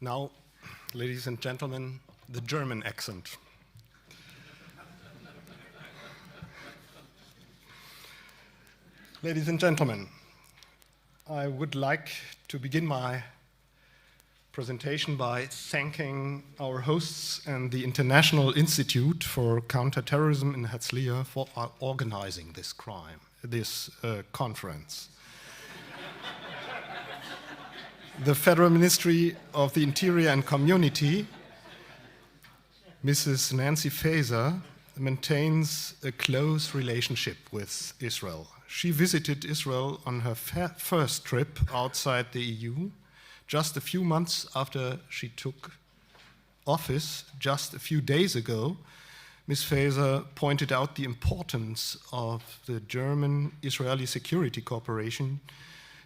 Now, ladies and gentlemen, the German accent. Ladies and gentlemen, I would like to begin my presentation by thanking our hosts and the International Institute for Counter-Terrorism in Herzliya for organizing this conference. The Federal Ministry of the Interior and Community, Mrs. Nancy Faeser, maintains a close relationship with Israel. She visited Israel on her first trip outside the EU just a few months after she took office. Just a few days ago, Ms. Faeser pointed out the importance of the German-Israeli security cooperation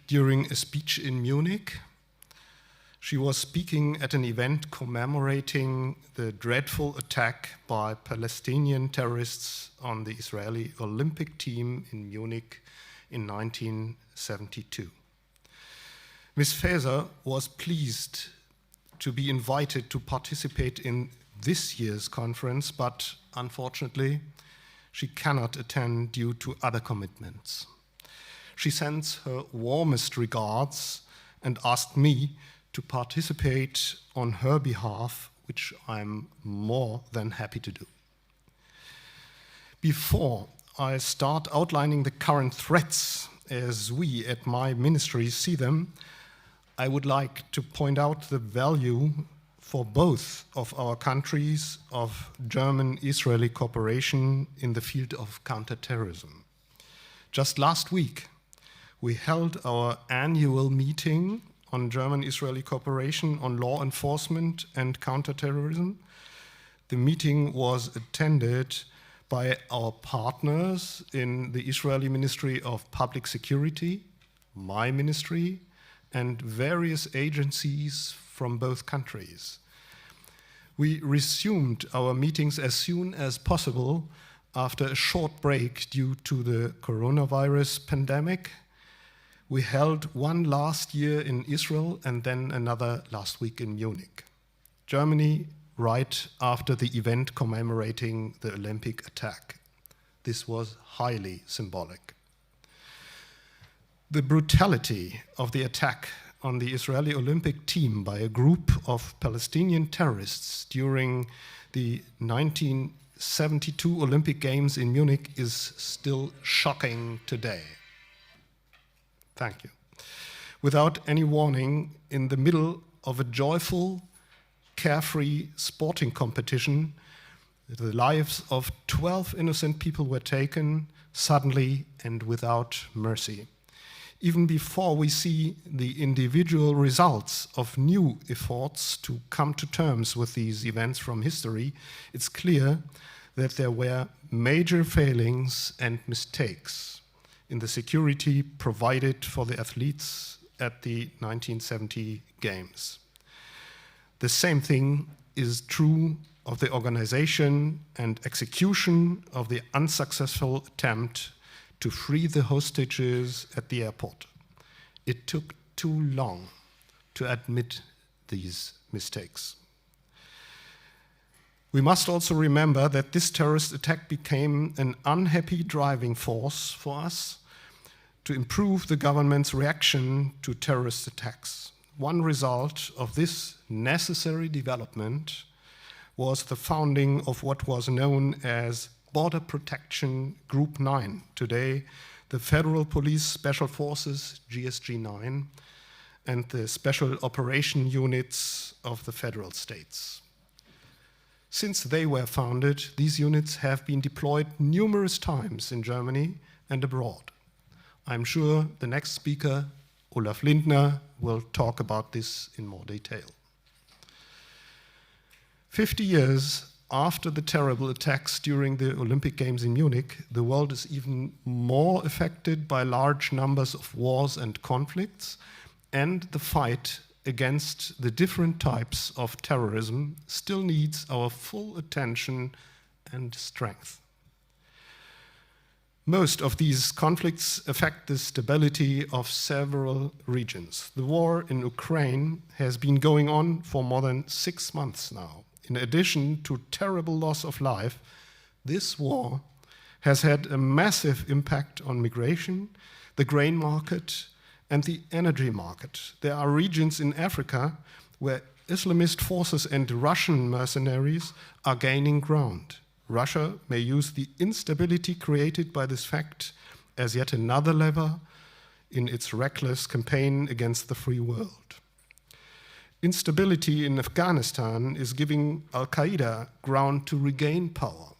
during a speech in Munich. She was speaking at an event commemorating the dreadful attack by Palestinian terrorists on the Israeli Olympic team in Munich in 1972. Ms. Faeser was pleased to be invited to participate in this year's conference, but unfortunately, she cannot attend due to other commitments. She sends her warmest regards and asked me to participate on her behalf, which I'm more than happy to do. Before I start outlining the current threats as we at my ministry see them, I would like to point out the value for both of our countries of German-Israeli cooperation in the field of counterterrorism. Just last week, we held our annual meeting on German-Israeli cooperation on law enforcement and counterterrorism. The meeting was attended by our partners in the Israeli Ministry of Public Security, my ministry, and various agencies from both countries. We resumed our meetings as soon as possible after a short break due to the coronavirus pandemic. We held one last year in Israel and then another last week in Munich, Germany, right after the event commemorating the Olympic attack. This was highly symbolic. The brutality of the attack on the Israeli Olympic team by a group of Palestinian terrorists during the 1972 Olympic Games in Munich is still shocking today. Thank you. Without any warning, in the middle of a joyful, carefree sporting competition, the lives of 12 innocent people were taken suddenly and without mercy. Even before we see the individual results of new efforts to come to terms with these events from history, it's clear that there were major failings and mistakes in the security provided for the athletes at the 1970 Games. The same thing is true of the organization and execution of the unsuccessful attempt to free the hostages at the airport. It took too long to admit these mistakes. We must also remember that this terrorist attack became an unhappy driving force for us to improve the government's reaction to terrorist attacks. One result of this necessary development was the founding of what was known as Border Protection Group 9, today the Federal Police Special Forces, GSG 9, and the Special Operation Units of the federal states. Since they were founded, these units have been deployed numerous times in Germany and abroad. I'm sure the next speaker, Olaf Lindner, will talk about this in more detail. 50 years after the terrible attacks during the Olympic Games in Munich, the world is even more affected by large numbers of wars and conflicts, and the fight against the different types of terrorism still needs our full attention and strength. Most of these conflicts affect the stability of several regions. The war in Ukraine has been going on for more than 6 months now. In addition to terrible loss of life, this war has had a massive impact on migration, the grain market, and the energy market. There are regions in Africa where Islamist forces and Russian mercenaries are gaining ground. Russia may use the instability created by this fact as yet another lever in its reckless campaign against the free world. Instability in Afghanistan is giving Al-Qaeda ground to regain power.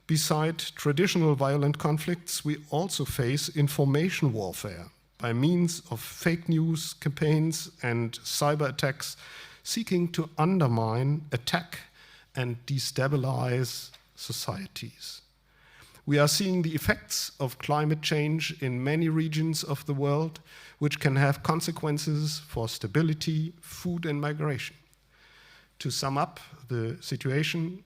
Beside traditional violent conflicts, we also face information warfare by means of fake news campaigns and cyber attacks seeking to undermine, attack, and destabilize societies. We are seeing the effects of climate change in many regions of the world, which can have consequences for stability, food, and migration. To sum up the situation,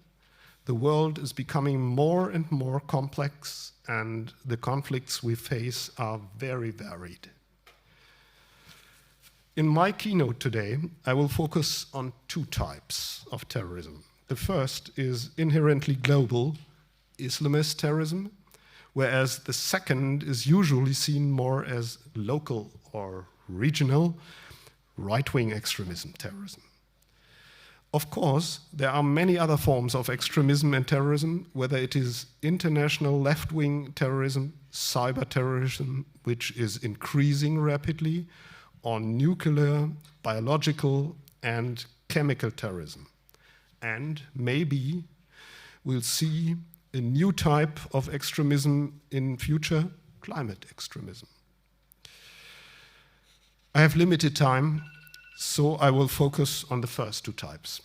the world is becoming more and more complex, and the conflicts we face are very varied. In my keynote today, I will focus on 2 types of terrorism. The first is inherently global, Islamist terrorism, whereas the second is usually seen more as local or regional, right-wing extremism terrorism. Of course, there are many other forms of extremism and terrorism, whether it is international left-wing terrorism, cyber terrorism, which is increasing rapidly, or nuclear, biological, and chemical terrorism. And maybe we'll see a new type of extremism in future, climate extremism. I have limited time, so I will focus on the first 2 types.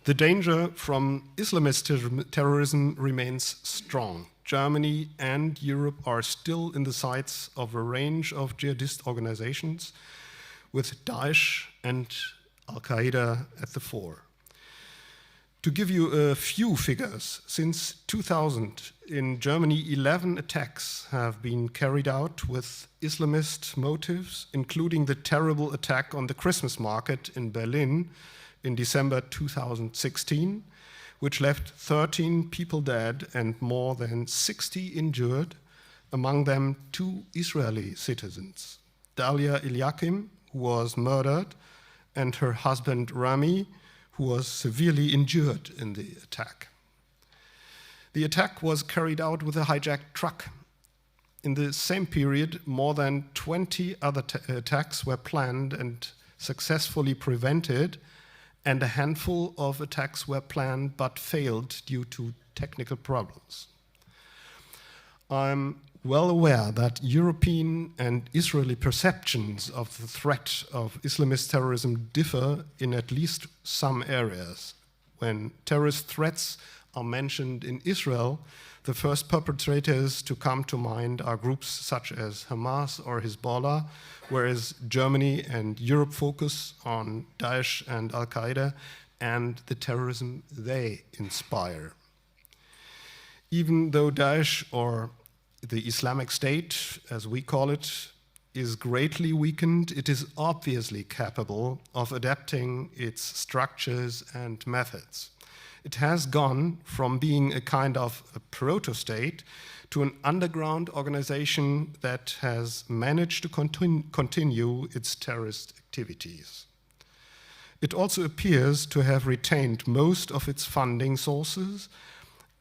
The danger from Islamist terrorism remains strong. Germany and Europe are still in the sights of a range of jihadist organizations, with Daesh and Al-Qaeda at the fore. To give you a few figures, since 2000 in Germany, 11 attacks have been carried out with Islamist motives, including the terrible attack on the Christmas market in Berlin in December 2016, which left 13 people dead and more than 60 injured, among them 2 Israeli citizens, Dalia Eliakim, who was murdered, and her husband Rami, who was severely injured in the attack. The attack was carried out with a hijacked truck. In the same period, more than 20 other attacks were planned and successfully prevented, and a handful of attacks were planned but failed due to technical problems. I'm well aware that European and Israeli perceptions of the threat of Islamist terrorism differ in at least some areas. When terrorist threats are mentioned in Israel, the first perpetrators to come to mind are groups such as Hamas or Hezbollah, whereas Germany and Europe focus on Daesh and Al-Qaeda and the terrorism they inspire. Even though Daesh, or the Islamic State, as we call it, is greatly weakened, it is obviously capable of adapting its structures and methods. It has gone from being a kind of a proto-state to an underground organization that has managed to continue its terrorist activities. It also appears to have retained most of its funding sources,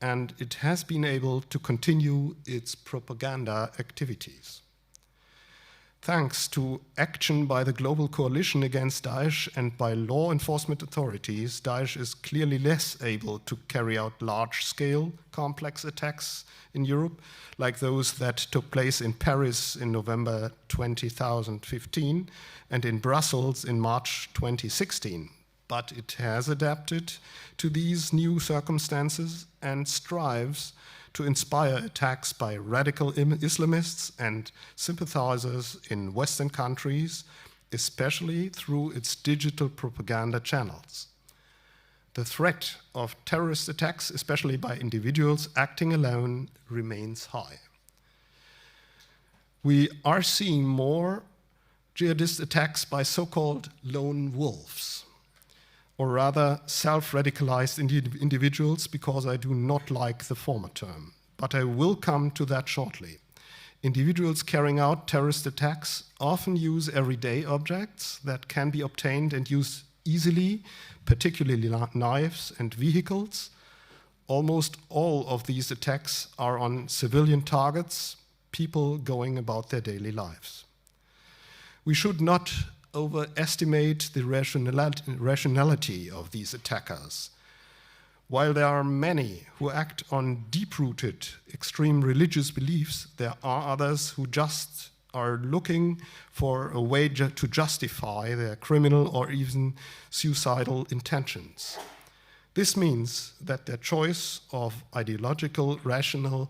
and it has been able to continue its propaganda activities. Thanks to action by the global coalition against Daesh and by law enforcement authorities, Daesh is clearly less able to carry out large-scale, complex attacks in Europe, like those that took place in Paris in November 2015 and in Brussels in March 2016. But it has adapted to these new circumstances and strives to inspire attacks by radical Islamists and sympathizers in Western countries, especially through its digital propaganda channels. The threat of terrorist attacks, especially by individuals acting alone, remains high. We are seeing more jihadist attacks by so-called lone wolves, or rather self-radicalized individuals, because I do not like the former term. But I will come to that shortly. Individuals carrying out terrorist attacks often use everyday objects that can be obtained and used easily, particularly knives and vehicles. Almost all of these attacks are on civilian targets, people going about their daily lives. We should not overestimate the rationality of these attackers. While there are many who act on deep-rooted extreme religious beliefs, there are others who just are looking for a way to justify their criminal or even suicidal intentions. This means that their choice of ideological rationale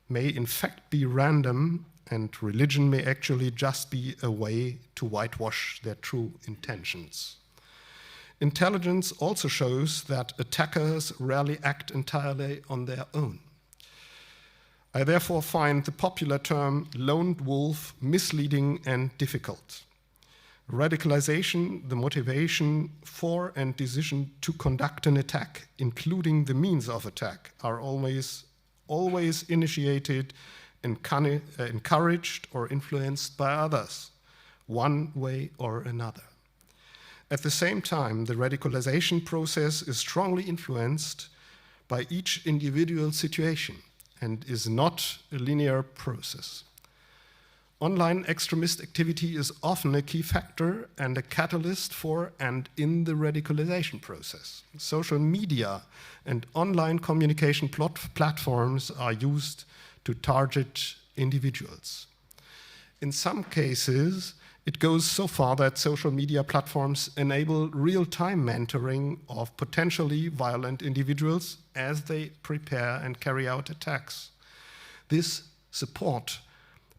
may in fact be random, and religion may actually just be a way to whitewash their true intentions. Intelligence also shows that attackers rarely act entirely on their own. I therefore find the popular term lone wolf misleading and difficult. Radicalization, the motivation for and decision to conduct an attack, including the means of attack, are always initiated, encouraged or influenced by others, one way or another. At the same time, the radicalization process is strongly influenced by each individual situation and is not a linear process. Online extremist activity is often a key factor and a catalyst for and in the radicalization process. Social media and online communication platforms are used to target individuals. In some cases, it goes so far that social media platforms enable real-time mentoring of potentially violent individuals as they prepare and carry out attacks. This support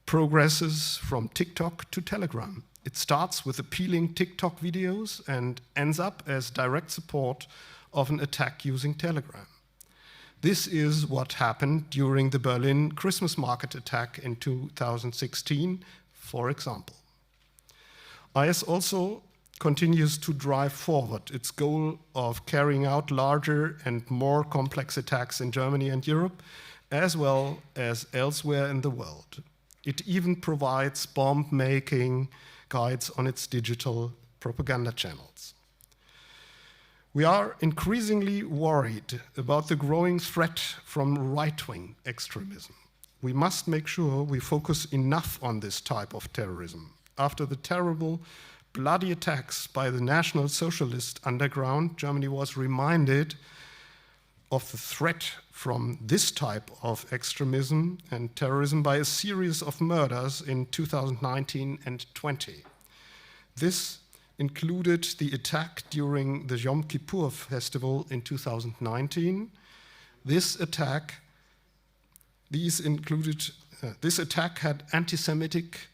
progresses from TikTok to Telegram. It starts with appealing TikTok videos and ends up as direct support of an attack using Telegram. This is what happened during the Berlin Christmas market attack in 2016, for example. IS also continues to drive forward its goal of carrying out larger and more complex attacks in Germany and Europe, as well as elsewhere in the world. It even provides bomb-making guides on its digital propaganda channels. We are increasingly worried about the growing threat from right-wing extremism. We must make sure we focus enough on this type of terrorism. After the terrible, bloody attacks by the National Socialist underground, Germany was reminded of the threat from this type of extremism and terrorism by a series of murders in 2019 and 20. This included the attack during the Yom Kippur festival in 2019. This attack had anti-Semitic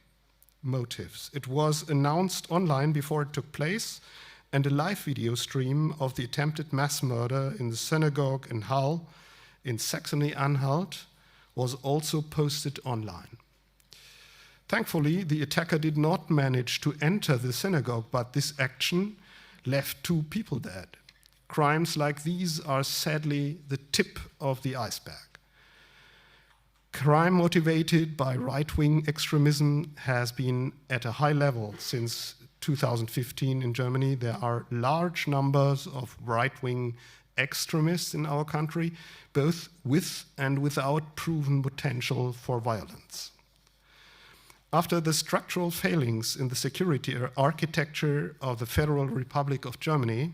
motives. It was announced online before it took place, and a live video stream of the attempted mass murder in the synagogue in Hall in Saxony-Anhalt was also posted online. Thankfully, the attacker did not manage to enter the synagogue, but this action left 2 people dead. Crimes like these are sadly the tip of the iceberg. Crime motivated by right-wing extremism has been at a high level since 2015 in Germany. There are large numbers of right-wing extremists in our country, both with and without proven potential for violence. After the structural failings in the security architecture of the Federal Republic of Germany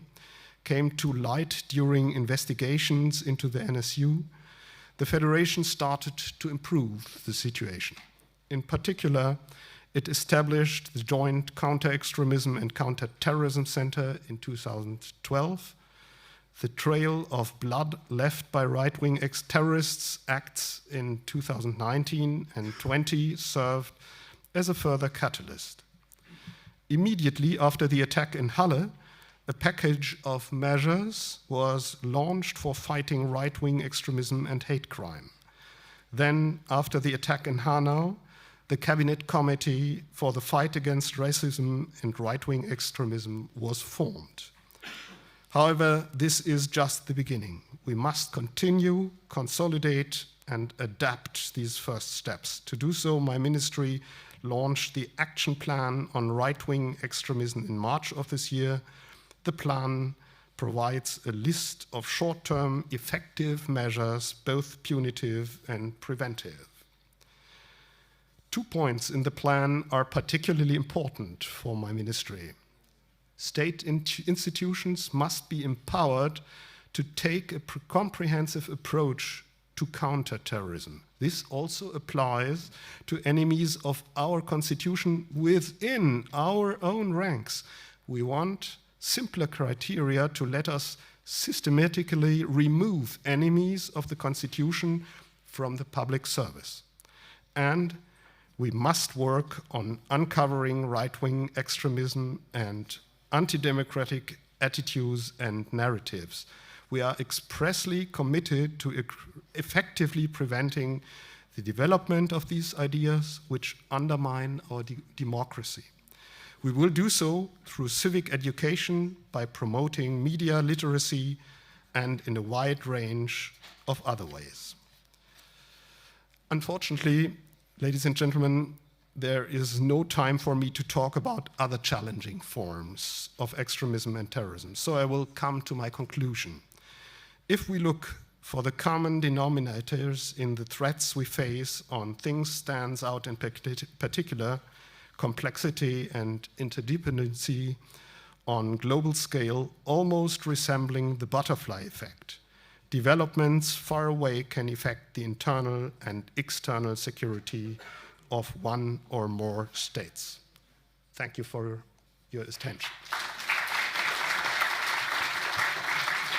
came to light during investigations into the NSU, the Federation started to improve the situation. In particular, it established the Joint Counter-Extremism and Counter-Terrorism Center in 2012. The trail of blood left by right-wing terrorists acts in 2019 and 20 served as a further catalyst. Immediately after the attack in Halle, a package of measures was launched for fighting right-wing extremism and hate crime. Then, after the attack in Hanau, the Cabinet Committee for the Fight Against Racism and Right-Wing Extremism was formed. However, this is just the beginning. We must continue, consolidate, and adapt these first steps. To do so, my ministry launched the Action Plan on Right-Wing Extremism in March of this year. The plan provides a list of short-term effective measures, both punitive and preventive. 2 points in the plan are particularly important for my ministry. State institutions must be empowered to take a comprehensive approach to counter-terrorism. This also applies to enemies of our constitution within our own ranks. We want simpler criteria to let us systematically remove enemies of the constitution from the public service. And we must work on uncovering right-wing extremism and anti-democratic attitudes and narratives. We are expressly committed to effectively preventing the development of these ideas which undermine our democracy. We will do so through civic education, by promoting media literacy, and in a wide range of other ways. Unfortunately, ladies and gentlemen, there is no time for me to talk about other challenging forms of extremism and terrorism, so I will come to my conclusion. If we look for the common denominators in the threats we face, on things stands out in particular complexity and interdependency on global scale, almost resembling the butterfly effect. Developments far away can affect the internal and external security of one or more states. Thank you for your attention.